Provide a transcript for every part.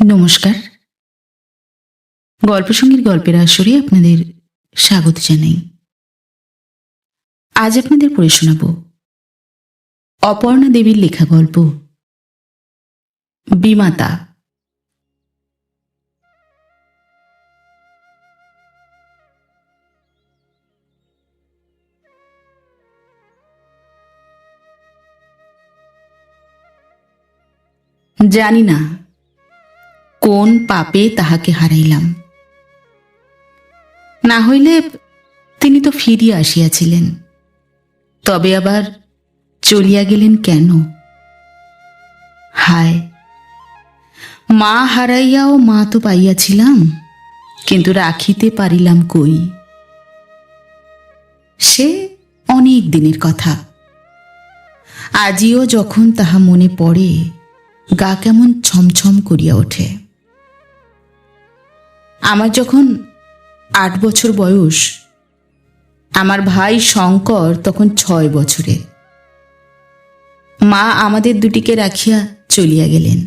নমস্কার। গল্পসঙ্গীর গল্পের আসরে আপনাদের স্বাগত জানাই। আজ আপনাদের পড়ে শোনাব অপর্ণা দেবীর লেখা গল্প বিমাতা। জানি না কোন পাপে তাহাকে হারাইলাম, না হইলে তিনি তো ফিরিয়া আসিয়াছিলেন, তবে আবার চলিয়া গেলেন কেন? হায়, মা হারাইয়াও মা তো পাইয়াছিলাম, কিন্তু রাখিতে পারিলাম কই। সে অনেক দিনের কথা। আজিও যখন তাহা মনে পড়ে, গা কেমন ছমছম করিয়া ওঠে। আমার যখন 8 বছর বয়স, আমার ভাই শঙ্কর তখন 6 বছরে। মা আমাদের দুটিকে রাখিয়া চলিয়া গেলেন।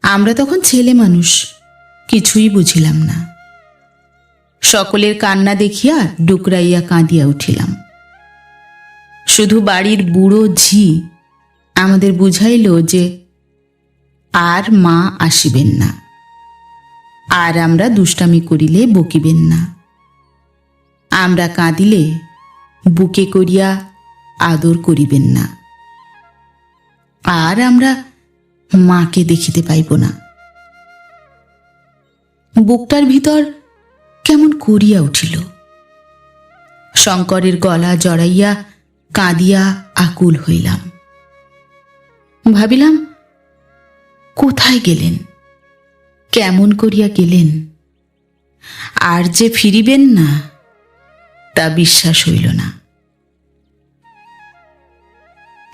আমরা তখন ছেলে মানুষ, কিছুই বুঝিলাম না। সকলের কান্না দেখিয়া ডুকরাইয়া কাঁদিয়া উঠিলাম। শুধু বাড়ির বুড়ো ঝি আমাদের বুঝাইল যে আর মা আসিবেন না, আর আমরা দুষ্টামি করিলে বকিবেন না। আমরা কাঁদিলে বুকে করিয়া আদর করিবেন না, আর আমরা মাকে দেখিতে পাইব না। বুকটার ভিতর কেমন করিয়া উঠিল। শঙ্করের গলা জড়াইয়া কাঁদিয়া আকুল হইলাম। ভাবিলাম, কোথায় গেলেন, কেমন করিয়া গেলেন, আর যে ফিরিবেন না তা বিশ্বাস হইল না।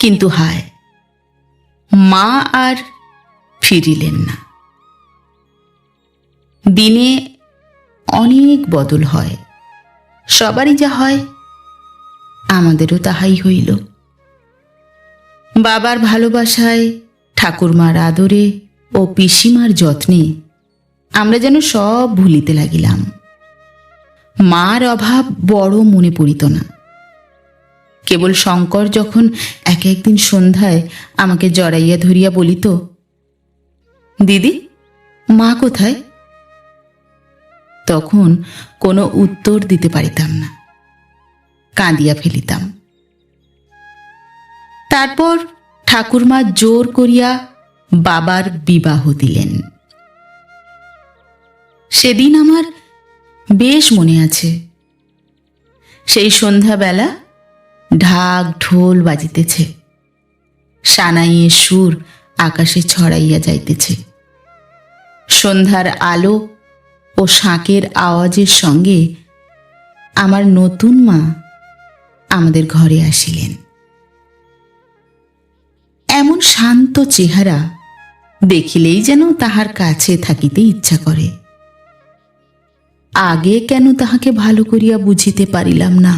কিন্তু হায়, মা আর ফিরিলেন না। দিনে অনেক বদল হয়, সবারই যা হয় আমাদেরও তাহাই হইল। বাবার ভালোবাসায়, ঠাকুরমার আদরে ও পিসিমার যত্নে আমরা যেন সব ভুলিতে লাগিলাম। মার অভাব বড় মনে পড়িত না। কেবল শঙ্কর যখন একদিন সন্ধ্যায় আমাকে জড়াইয়া ধরিয়া বলিত, দিদি, মা কোথায়? তখন কোনো উত্তর দিতে পারিতাম না, কাঁদিয়া ফেলিতাম। তারপর ঠাকুরমা জোর করিয়া বাবার বিবাহ দিলেন। সেদিন আমার বেশ মনে আছে। সেই সন্ধ্যাবেলা ঢাক ঢোল বাজিতেছে, সানাইয়ের সুর আকাশে ছড়াইয়া যাইতেছে। সন্ধ্যার আলো ও শাঁখের আওয়াজের সঙ্গে আমার নতুন মা আমাদের ঘরে আসিলেন। এমন শান্ত চেহারা দেখিলেই যেন তাহার কাছে থাকিতে ইচ্ছা করে। আগে কেন তাহাকে ভালো করিয়া বুঝিতে পারিলাম না?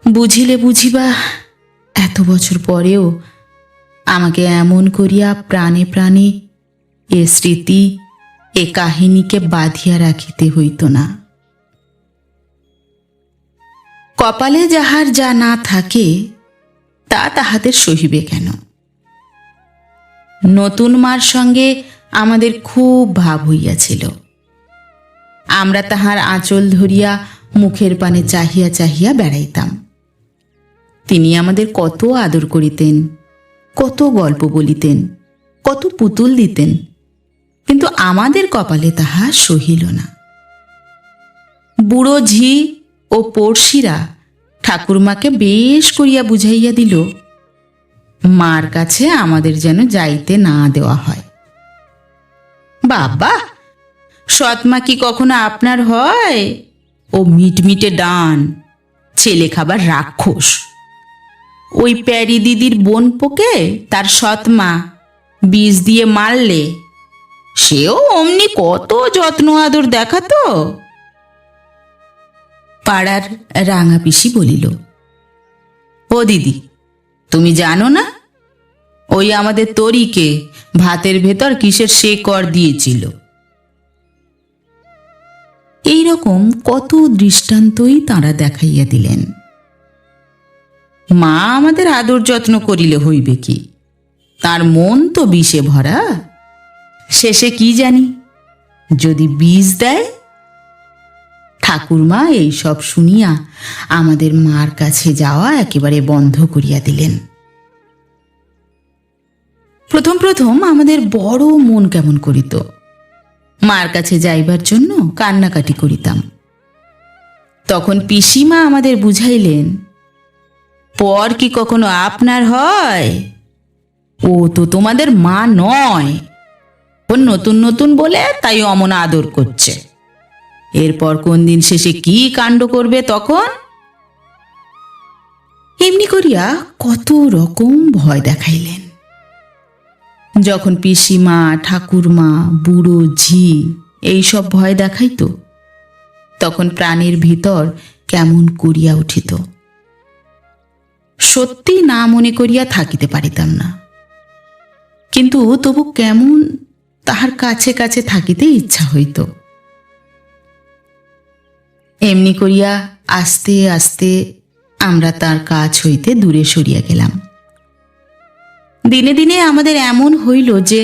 বুঝিলে বুঝিবা, এত বছর পরেও আমাকে এমন করিয়া প্রাণে প্রাণে এ স্মৃতি, এ কাহিনীকে বাঁধিয়া রাখিতে হইত না। কপালে যাহার যা না থাকে তা তাহাদের সহিবে কেন? নতুন মার সঙ্গে আমাদের খুব ভাব হইয়াছিল। আমরা তাহার আঁচল ধরিয়া মুখের পানে চাহিয়া চাহিয়া বেড়াইতাম। তিনি আমাদের কত আদর করিতেন, কত গল্প বলিতেন, কত পুতুল দিতেন, কিন্তু আমাদের কপালে তাহা সহিল না। বুড়ো ঝি ও পড়শিরা ঠাকুরমাকে বেশ করিয়া বুঝাইয়া দিল, মার কাছে আমাদের যেন যাইতে না দেওয়া হয়। বাবা, সৎমা কি কখনো আপনার হয়? ও মিটমিটে ডান, ছেলে খাবার রাক্ষস। ওই প্যারি দিদির বোন পোকে তার সৎমা বিষ দিয়ে মারলে সেও অমনি কত যত্ন আদর দেখাতো। পাড়ার রাঙা পিসি বলিল, ও দিদি, তুমি জানো না, ওই আমাদের তরিকে ভাতের ভেতর কিসের শেকর দিয়েছিল। এই রকম কত দৃষ্টান্তই তাঁরা দেখাইয়া দিলেন। মা আমাদের আদর যত্ন করিলে হইবে কি, তার মন তো বিষে ভরা। শেষে কি জানি যদি বিষ দেয়। ঠাকুরমা এই সব শুনিয়া আমাদের মার কাছে যাওয়া একেবারে বন্ধ করিয়া দিলেন। প্রথম প্রথম আমাদের বড় মন কেমন করিত। মার কাছে যাইবার জন্য কান্নাকাটি করিতাম। তখন পিসিমা আমাদের বুঝাইলেন, পর কি কখনো আপনার হয়? ও তো তোমাদের মা নয়, ও নতুন নতুন বলে তাই অমন আদর করছে। এরপর কোন দিন শেষে কি কাণ্ড করবে তখন। এমনি করিয়া কত রকম ভয় দেখাইলেন। যখন পিসিমা, ঠাকুরমা, বুড়ো ঝি এইসব ভয় দেখাইত, তখন প্রাণের ভিতর কেমন করিয়া উঠিত। সত্যি না মনে করিয়া থাকিতে পারিতাম না, কিন্তু তবু কেমন তাহার কাছে কাছে থাকিতে ইচ্ছা হইত। এমনি করিয়া আস্তে আস্তে আমরা তার কাছ হইতে দূরে সরিয়া গেলাম। দিনে দিনে আমাদের এমন হইল যে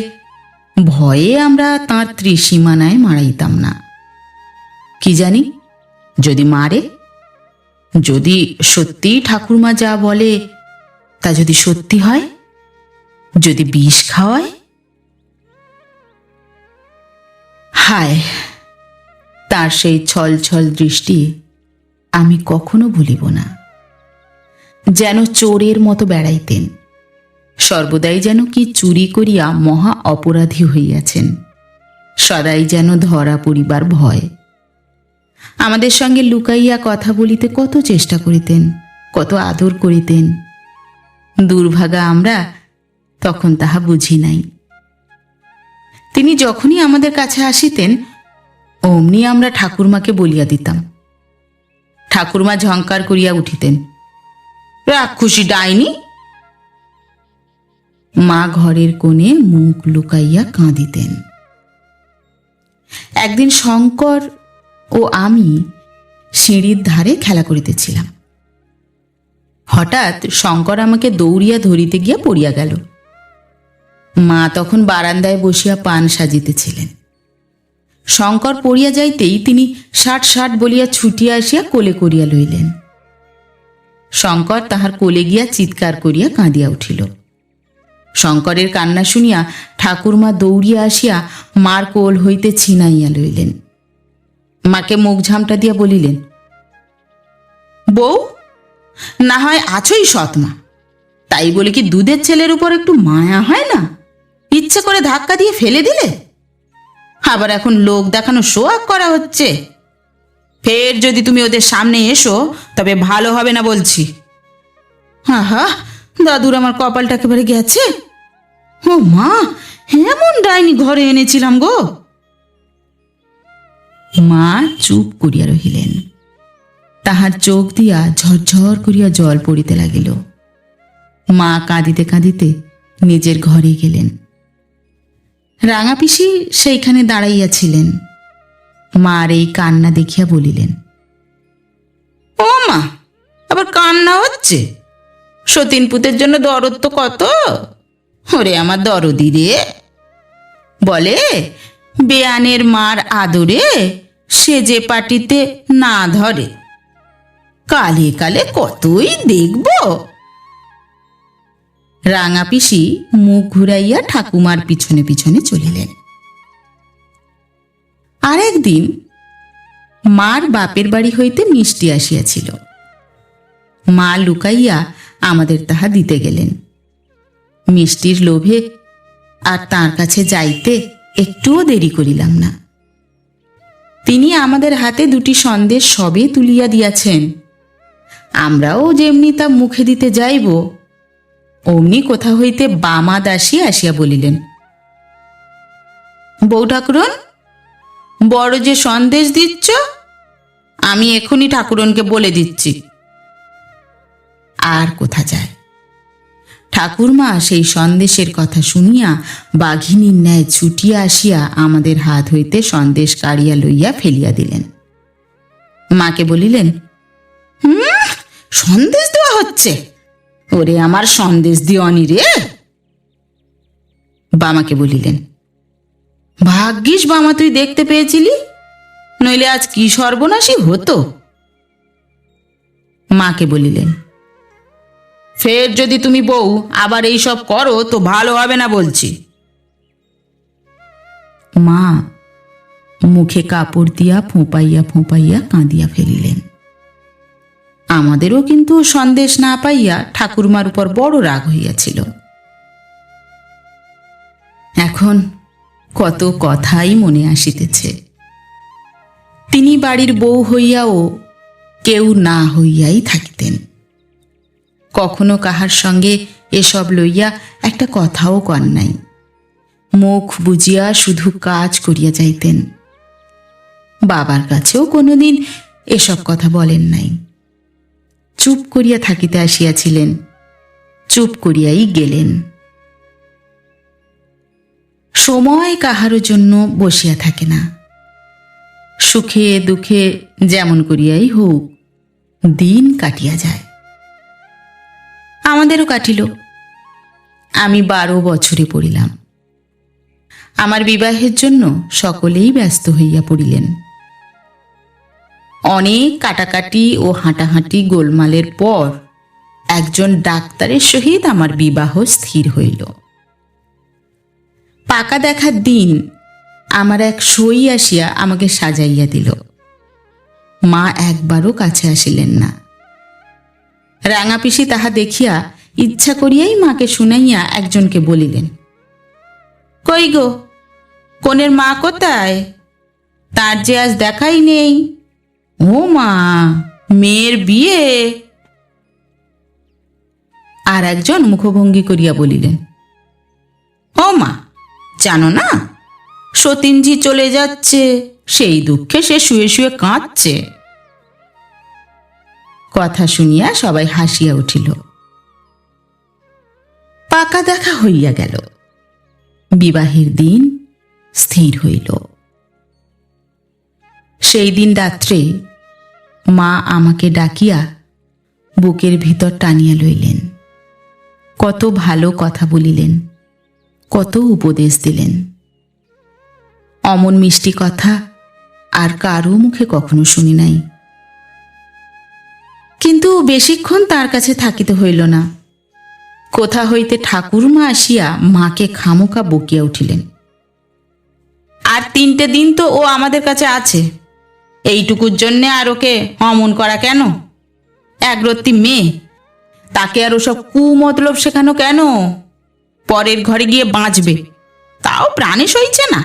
ভয়ে আমরা তাঁর ত্রিসীমানায় মারাইতাম না। কি জানি যদি মারে, যদি সত্যি ঠাকুরমা যা বলে তা যদি সত্যি হয়, যদি বিষ খাওয়ায়। হায়, তার সেই ছল ছল দৃষ্টি আমি কখনো ভুলিব না। যেন চোরের মতো বেড়াইতেন, সর্বদাই যেন কি চুরি করিয়া মহা অপরাধী হইয়াছেন, সদাই যেন ধরা পড়িবার ভয়। আমাদের সঙ্গে লুকাইয়া কথা বলিতে কত চেষ্টা করিতেন, কত আদর করিতেন। দুর্ভাগা আমরা তখন তাহা বুঝি নাই। তিনি যখনই আমাদের কাছে আসিতেন, অমনি আমরা ঠাকুরমাকে বলিয়া দিতাম। ঠাকুরমা ঝংকার করিয়া উঠিতেন, রাক্ষসী ডাইনি। মা ঘরের কোণে মুখ লুকাইয়া কাঁদিতেন। একদিন শঙ্কর ও আমি সিঁড়ির ধারে খেলা করিতেছিলাম। হঠাৎ শঙ্কর আমাকে দৌড়িয়া ধরিতে গিয়া পড়িয়া গেল। মা তখন বারান্দায় বসিয়া পান সাজিতেছিলেন। শঙ্কর পড়িয়া যাইতেই তিনি ষাট ষাট বলিয়া ছুটিয়া আসিয়া কোলে করিয়া লইলেন। শঙ্কর তাহার কোলে গিয়া চিৎকার করিয়া কাঁদিয়া উঠিল। শঙ্করের কান্না শুনিয়া ঠাকুরমা দৌড়িয়া আসিয়া মার কোল হইতে ছিনাইয়া লইলেন। মাকে মুখ ঝামটা দিয়া বলিলেন, বউ, না হয় আছোই সৎমা, তাই বলে কি দুধের ছেলের উপর একটু মায়া হয় না? ইচ্ছে করে ধাক্কা দিয়ে ফেলে দিলে, আবার এখন লোক দেখানো শোয়াক করা হচ্ছে। ফের যদি তুমি ওদের সামনে এসো তবে ভালো হবে না বলছি। আহা, দাদুর আমার কপালটা একেবারে গেছে। ও মা, এমন ডাইনি ঘরে এনেছিলাম গো। মা চুপ করিয়া রহিলেন। তাহার চোখ দিয়া ঝরঝর করিয়া জল পড়িতে লাগিল। মা কাঁদিতে কাঁদিতে নিজের ঘরে গেলেন। রাঙা পিসি সেইখানে দাঁড়াইয়াছিলেন। মার এই কান্না দেখিয়া বলিলেন, ও মা, আবার কান্না হচ্ছে? সতীন পুতের জন্য দরদ তো কত। ওরে আমার দরদি রে, বলে বেয়ানের মার আদরে সে যে পাটিতে না ধরে, কালে কালে কতই দেখব। রাঙা পিসি মুখ ঘুরাইয়া ঠাকুমার পিছনে পিছনে চলিলেন। আর একদিন মার বাপের বাড়ি হইতে মিষ্টি আসিয়াছিল। মা লুকাইয়া আমাদের তাহা দিতে গেলেন। মিষ্টির লোভে আর তার কাছে যাইতে একটুও দেরি করিলাম না। তিনি আমাদের হাতে দুটি সন্দেশ সবে তুলিয়া দিয়াছেন। আমরাও যেমনি তা মুখে দিতে যাইব, অমনি কোথা হইতে বামা দাসী আসিয়া বলিলেন, বউ ঠাকুরন, বড় যে সন্দেশ দিচ্ছ, আমি এখনই ঠাকুরনকে বলে দিচ্ছি। আর কোথা যায়, ঠাকুরমা সেই সন্দেশের কথা শুনিয়া বাঘিনীর ন্যায় ছুটিয়া আসিয়া আমাদের হাত হইতে সন্দেশ কাড়িয়া লইয়া ফেলিয়া দিলেন। মাকে বলিলেন, সন্দেশ দেওয়া হচ্ছে? ওরে আমার সন্দেশ দিওনি রে। বামাকে বলিলেন, ভাগ্যিস বামা তুই দেখতে পেয়েছিলি, নইলে আজ কি সর্বনাশী হতো। মাকে বলিলেন, ফের যদি তুমি বউ আবার এই সব করো তো ভালো হবে না বলছি। মা মুখে কাপড় দিয়া ফোঁপাইয়া ফোঁপাইয়া কাঁদিয়া ফেলিলেন। আমাদেরও কিন্তু সন্দেশ না পাইয়া ঠাকুরমার উপর বড় রাগ হইয়াছিল। এখন কত কথাই মনে আসিতেছে। তিনি বাড়ির বউ হইয়াও কেউ না হইয়াই থাকিতেন। কখনো কাহার সঙ্গে এসব লইয়া একটা কথাও কন নাই। মুখ বুজিয়া শুধু কাজ করিয়া যাইতেন। বাবার কাছেও কোনোদিন এসব কথা বলেন নাই। চুপ করিয়া থাকিতে আসিয়াছিলেন, চুপ করিয়াই গেলেন। সময় কাহারও জন্য বসিয়া থাকে না। সুখে দুঃখে যেমন করিয়াই হোক দিন কাটিয়া যায়। আমাদেরও কাটিল। আমি 12 বছরে পড়িলাম। আমার বিবাহের জন্য সকলেই ব্যস্ত হইয়া পড়িলেন। অনেক কাটাকাটি ও হাঁটাহাঁটি গোলমালের পর একজন ডাক্তারের সহিত আমার বিবাহ স্থির হইল। পাকা দেখার দিন আমার এক সই আসিয়া আমাকে সাজাইয়া দিল। মা একবারও কাছে আসিলেন না। রাঙা পিসি তাহা দেখিয়া ইচ্ছা করিয়াই মাকে শুনাইয়া একজনকে বলিলেন, কই গো, কনের মা কোথায়? তার যে আজ দেখাই নেই। ও মা, মেয়ের বিয়ে। আর একজন মুখভঙ্গি করিয়া বলিলেন, ও মা, জানো না সতীনজি চলে যাচ্ছে, সেই দুঃখে সে শুয়ে শুয়ে কাঁদছে। কথা শুনিয়া সবাই হাসিয়া উঠিল। পাকা দেখা হইয়া গেল। বিবাহের দিন স্থির হইল। সেই দিন রাত্রে মা আমাকে ডাকিয়া বুকের ভিতর টানিয়া লইলেন। কত ভালো কথা বলিলেন, কত উপদেশ দিলেন। অমন মিষ্টি কথা আর কারো মুখে কখনো শুনি নাই। কিন্তু বেশিক্ষণ তার কাছে থাকিতে হইল না। কোথা হইতে ঠাকুরমা আসিয়া মাকে খামোকা বকিয়া উঠিলেন। আর 3টে দিন তো ও আমাদের কাছে আছে, এইটুকুর জন্যে আর ওকে অমন করা কেন? একরত্তি মেয়ে, তাকে আর ওসব কুমতলব শেখানো কেন? পরের ঘরে গিয়ে বাঁচবে, তাও প্রাণে সইছে না।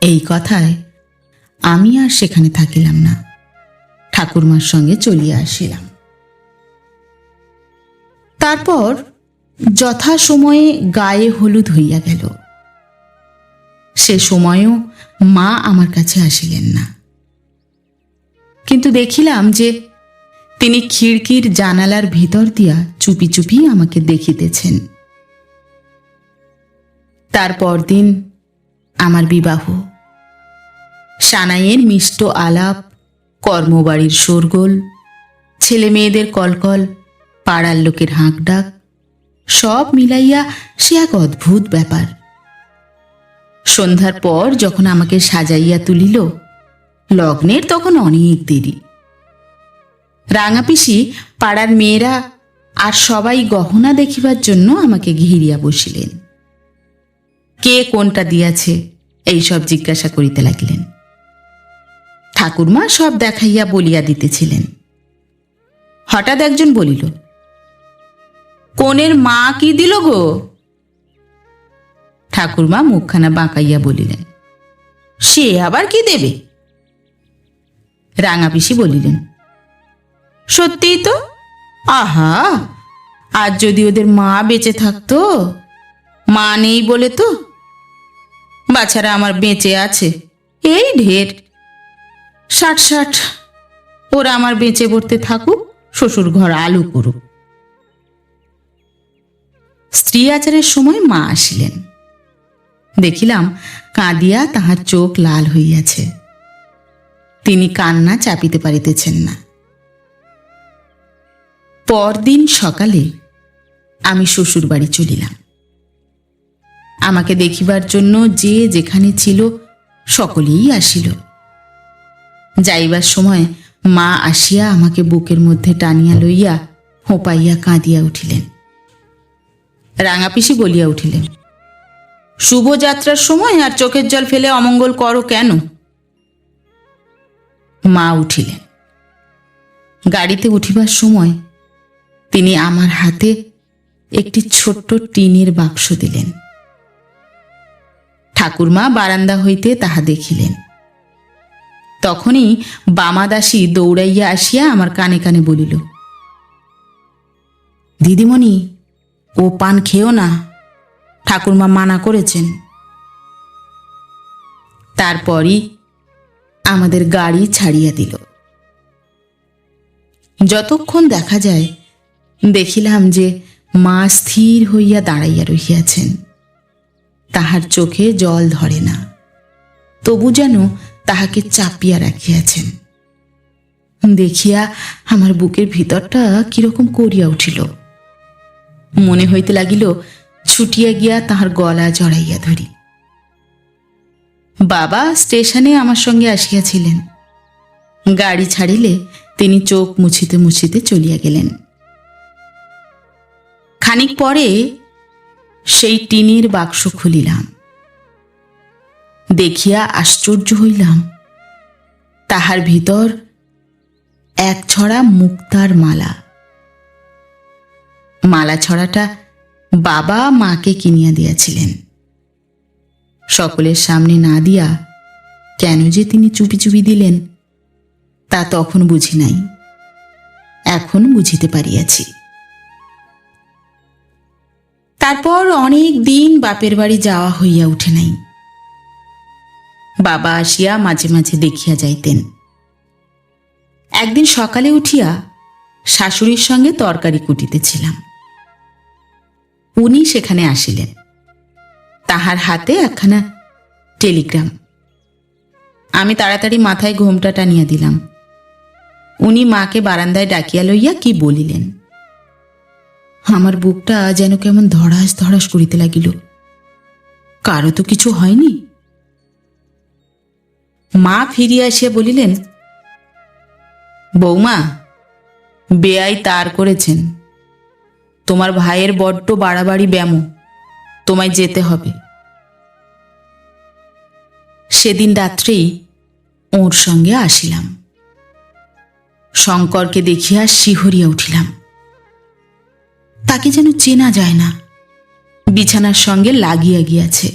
এই কথায় আমি আর সেখানে থাকিলাম না, ঠাকুরমার সঙ্গে চলিয়া আসিলাম। তারপর যথা সময়ে গায়ে হলুদ হইয়া গেল। সে সময়ও মা আমার কাছে আসিলেন না। কিন্তু দেখিলাম যে তিনি খিড়কির জানালার ভিতর দিয়া চুপি চুপি আমাকে দেখিতেছেন। তারপর দিন আমার বিবাহ। সানাইয়ের মিষ্ট আলাপ, কর্মবাড়ির শোরগোল, ছেলে মেয়েদের কলকল, পাড়ার লোকের হাঁকডাক, সব মিলাইয়া সে এক অদ্ভুত ব্যাপার। সন্ধ্যার পর যখন আমাকে সাজাইয়া তুলিল, লগ্নের তখন অনেক দেরি। রাঙা পিসি, পাড়ার মেয়েরা আর সবাই গহনা দেখিবার জন্য আমাকে ঘিরিয়া বসিলেন। কে কোনটা দিয়াছে এইসব জিজ্ঞাসা করিতে লাগিলেন। ঠাকুরমা সব দেখাইয়া বলিয়া দিতেছিলেন। হঠাৎ একজন বলিল, কনের মা কি দিল গো? ঠাকুরমা মুখখানা বাঁকাইয়া বলিলেন, সে আবার কি দেবে? রাঙা পিসি বলিলেন, সত্যিই তো। আহা, আজ যদি ওদের মা বেঁচে থাকতো। মা নেই বলে তো। বাছারা আমার বেঁচে আছে, এই ঢের। 60 ওরা আমার বেঁচে পড়তে থাকুক, শ্বশুর ঘর আলু করুক। শ্রী আচারের সময় মা আসিলেন। দেখিলাম কাঁদিয়া তাহার চোখ লাল হইয়াছে। তিনি কান্না চাপিতে পারিতেছেন না। পরদিন সকালে আমি শ্বশুর বাড়ি চলিলাম। আমাকে দেখিবার জন্য যে যেখানে ছিল সকলেই আসিল। যাইবার সময় মা আসিয়া আমাকে বুকের মধ্যে টানিয়া লইয়া হোঁপাইয়া কাঁদিয়া উঠিলেন। রাঙাপিসি বলিয়া উঠিলেন, শুভযাত্রার সময় আর চোখের জল ফেলে অমঙ্গল করো কেন? মা উঠিলেন। গাড়িতে উঠিবার সময় তিনি আমার হাতে একটি ছোট্ট টিনের বাক্স দিলেন। ঠাকুরমা বারান্দা হইতে তাহা দেখিলেন। তখনই বামাদাসী দৌড়াইয়া আসিয়া আমার কানে কানে বলিল, দিদিমণি, ও পান খেও না, ঠাকুরমা মানা করেছেন। তারপরই আমাদের গাড়ি ছাড়িয়া দিল। যতক্ষণ দেখা যায় দেখিলাম যে মা স্থির হইয়া দাঁড়াইয়া রহিয়াছেন। তাহার চোখে জল ধরে না, তবু যেন তাহাকে চাপিয়া রাখিয়াছেন। দেখিয়া আমার বুকের ভিতরটা কিরকম করিয়া উঠিল। মনে হইতে লাগিল ছুটিয়া গিয়া তাহার গলা জড়াইয়া ধরি। বাবা স্টেশনে আমার সঙ্গে আসিয়াছিলেন। গাড়ি ছাড়িলে তিনি চোখ মুছিতে মুছিতে চলিয়া গেলেন। খানিক পরে সেই টিনের বাক্স খুলিলাম। দেখিয়া আশ্চর্য হইলাম, তাহার ভিতর এক ছড়া মুক্তার মালা। মালা ছড়াটা বাবা মাকে কিনিয়া দিয়াছিলেন। সকলের সামনে না দিয়া কেন যে তিনি চুপি চুপি দিলেন তা তখন বুঝি নাই, এখন বুঝিতে পারিয়াছি। তারপর অনেক দিন বাপের বাড়ি যাওয়া হইয়া উঠে নাই। বাবা আসিয়া মাঝে মাঝে দেখিয়া যাইতেন। একদিন সকালে উঠিয়া শাশুড়ির সঙ্গে তরকারি কুটিতেছিলাম। উনি সেখানে আসিলেন। তাহার হাতে একখানা টেলিগ্রাম। আমি তাড়াতাড়ি মাথায় ঘোমটা টানিয়া দিলাম। উনি মাকে বারান্দায় ডাকিয়া লইয়া কি বলিলেন। আমার বুকটা যেন কেমন ধড়াস ধড়াস করিতে লাগিল। কারো তো কিছু হয়নি। মা ফিরিয়া আসিয়া বলিলেন, বৌমা, বেয়াই তার করেছেন। তোমার ভাইয়ের বড্ড বাড়াবাড়ি ব্যামো, তোমায় যেতে হবে। সেদিন রাত্রেই ওর সঙ্গে আসিলাম। শঙ্করকে দেখিয়া শিহরিয়া উঠিলাম। তাকে যেন চেনা যায় না। বিছানার সঙ্গে লাগিয়া গিয়াছে।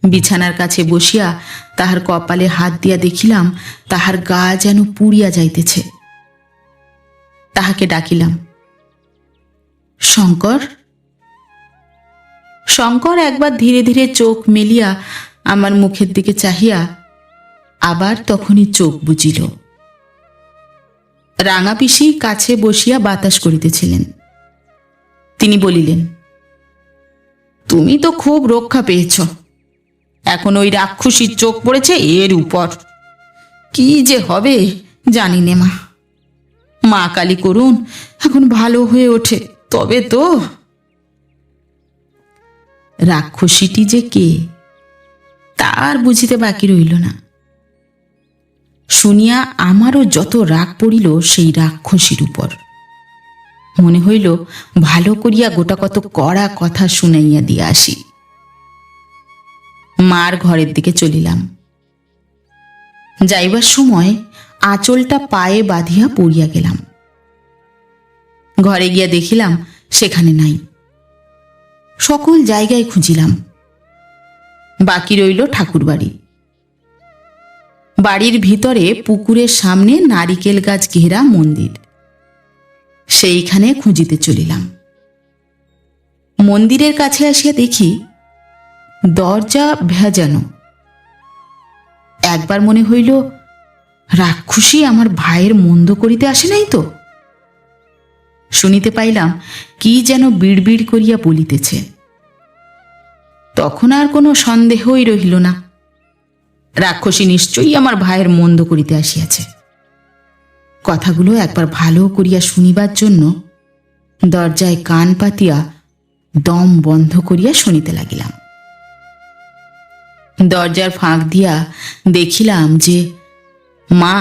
বিছানার কাছে বসিয়া তাহার কপালে হাত দিয়া দেখিলাম তাহার গা যেন পুড়িয়া যাইতেছে। তাহাকে ডাকিলাম, শঙ্কর। শঙ্কর একবার ধীরে ধীরে চোখ মেলিয়া আমার মুখের দিকে চাহিয়া আবার তখনই চোখ বুজিল। রাঙাপিসি কাছে বসিয়া বাতাস করিতেছিলেন। তিনি বলিলেন, তুমি তো খুব রক্ষা পেয়েছ। এখন ওই রাক্ষসীর চোখ পড়েছে এর উপর। কি যে হবে জানি নে মা। মা কালী করুন এখন ভালো হয়ে ওঠে, তবে তো। রাক্ষসীটি যে কে তার বুঝিতে বাকি রইল না। শুনিয়া আমারও যত রাগ পড়িল সেই রাক্ষসীর উপর। মনে হইল ভালো করিয়া গোটা কত কড়া কথা শুনাইয়া দিয়া আসি। মার ঘরের দিকে চলিলাম। যাইবার সময় আঁচলটা পায়ে বাঁধিয়া পড়িয়া গেলাম। ঘরে গিয়া দেখিলাম সেখানে নাই। সকল জায়গায় খুঁজিলাম। বাকি রইল ঠাকুর বাড়ি। বাড়ির ভিতরে পুকুরের সামনে নারিকেল গাছ ঘেরা মন্দির, সেইখানে খুঁজিতে চলিলাম। মন্দিরের কাছে আসিয়া দেখি দরজা ভেজানো। একবার মনে হইল রাক্ষসী আমার ভাইয়ের মন্দ করিতে আসে নাই তো। শুনিতে পাইলাম কি যেন বিড়বিড় করিয়া বলিতেছে। তখন আর কোনো সন্দেহই রহিল না, রাক্ষসী নিশ্চয়ই আমার ভাইয়ের মন্দ করিতে আসিয়াছে। কথাগুলো একবার ভালো করিয়া শুনিবার জন্য দরজায় কান পাতিয়া দম বন্ধ করিয়া শুনিতে লাগিলাম। দরজার ফাঁক দিয়া দেখিলাম যে মা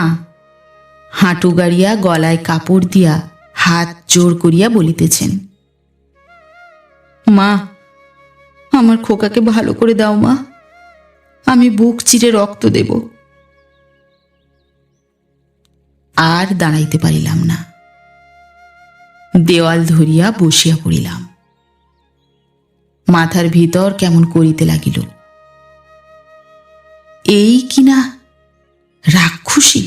হাঁটু গাড়িয়া গলায় কাপড় দিয়া হাত জোর করিয়া বলিতেছেন, মা, আমার খোকাকে ভালো করে দাও মা, আমি বুক চিরে রক্ত দেব। আর দাঁড়াইতে পারিলাম না, দেওয়াল ধরিয়া বসিয়া পড়িলাম। মাথার ভিতর কেমন করিতে লাগিল, এই কিনা রাক্ষসী।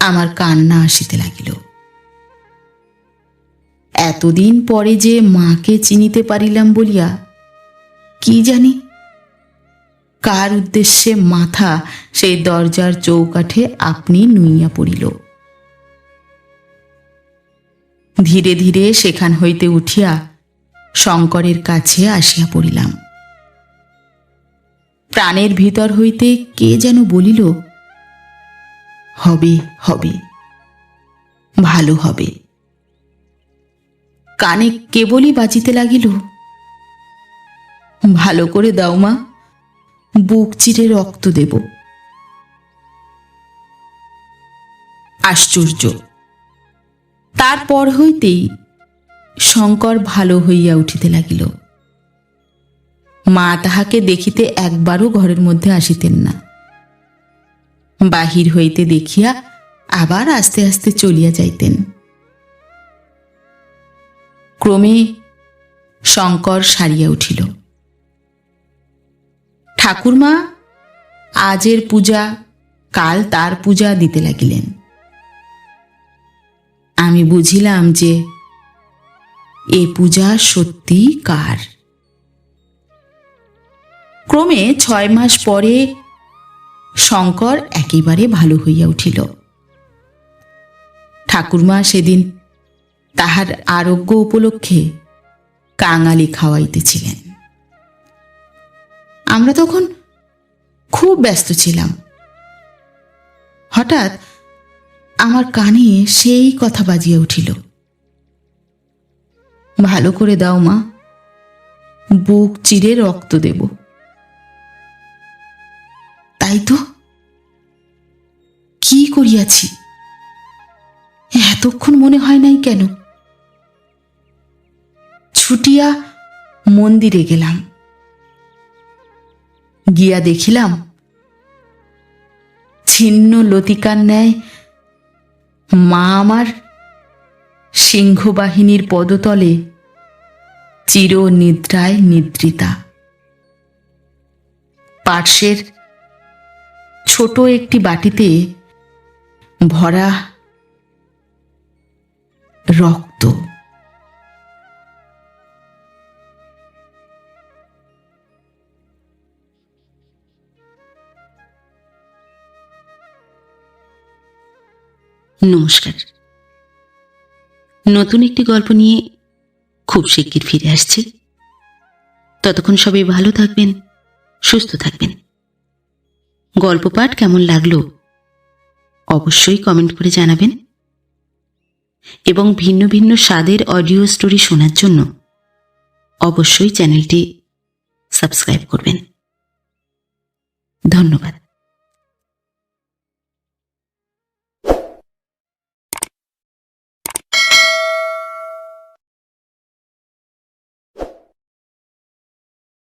আমার কান্না আসিতে লাগিল। এতদিন পরে যে মাকে চিনিতে পারিলাম বলিয়া কি জানি কার উদ্দেশ্যে মাথা সেই দরজার চৌকাঠে আপনি নুইয়া পড়িল। ধীরে ধীরে সেখান হইতে উঠিয়া শঙ্করের কাছে আসিয়া পড়িলাম। প্রাণের ভিতর হইতে কে যেন বলিল, হবে হবে, ভালো হবে। কানে কেবলই বাজিতে লাগিল, ভালো করে দাও মা, বুক চিরে রক্ত দেব। আশ্চর্য, তারপর হইতেই শঙ্কর ভালো হইয়া উঠিতে লাগিল। মা তাহাকে দেখিতে একবারও ঘরের মধ্যে আসিতেন না। বাহির হইতে দেখিয়া আবার আস্তে আস্তে চলিয়া যাইতেন। ক্রমে শঙ্কর সারিয়া উঠিল। ঠাকুরমা আজের পূজা কাল তার পূজা দিতে লাগিলেন। আমি বুঝিলাম যে এ পূজা সত্যি কার। ক্রমে 6 মাস পরে শঙ্কর একেবারে ভালো হইয়া উঠিল। ঠাকুরমা সেদিন তাহার আরোগ্য উপলক্ষে কাঙালি খাওয়াইতেছিলেন। আমরা তখন খুব ব্যস্ত ছিলাম। হঠাৎ আমার কানে সেই কথা বাজিয়া উঠিল, ভালো করে দাও মা, বুক চিরে রক্ত দেব। তাই তো, কি করিয়াছি এতক্ষণ মনে হয় নাই কেন? ছুটিয়া মন্দিরে গেলাম। গিয়া দেখিলাম ছিন্ন লতিকার ন্যায় মা আমার সিংহবাহিনীর পদতলে চির নিদ্রায় নিদ্রিতা। পার্শ্বের ছোট একটি বাটিতে ভরা রক্ত। নমস্কার। নতুন একটি গল্প নিয়ে খুব শিগগির ফিরে আসছি। ততক্ষণ সবাই ভালো থাকবেন, সুস্থ থাকবেন। গল্প পাঠ কেমন লাগলো অবশ্যই কমেন্ট করে জানাবেন এবং ভিন্ন ভিন্ন স্বাদের অডিও স্টোরি শোনার জন্য অবশ্যই চ্যানেলটি সাবস্ক্রাইব করবেন। ধন্যবাদ।